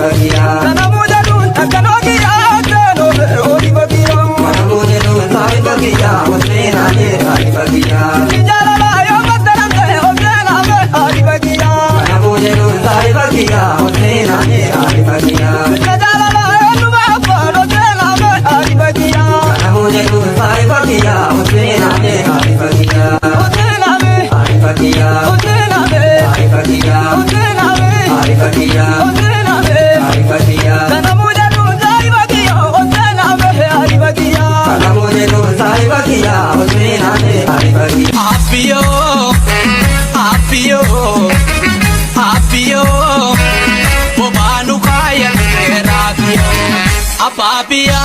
bagia. Kana mujalun takanogia kano ori bagia. Kana mujalun sai bagia osena ne ai bagia. Jala la yo matarante osena me ai bagia. Kana mujalun sai bagia osena ne ai bagia. Jala la yo nuba par osena me ai bagia. Kana mujalun sai bagia osena ne ai bagia. Osena me ai bagia. Osena me ai bagia. Osena me ai bagia. Osena me ai bagia. Kana mujalun sai bagia osena me ai bagia. Kana mujalun sai bagia osena ne ai bagia. Apio, apio, apio, bobanu kaya nerapio, apapia,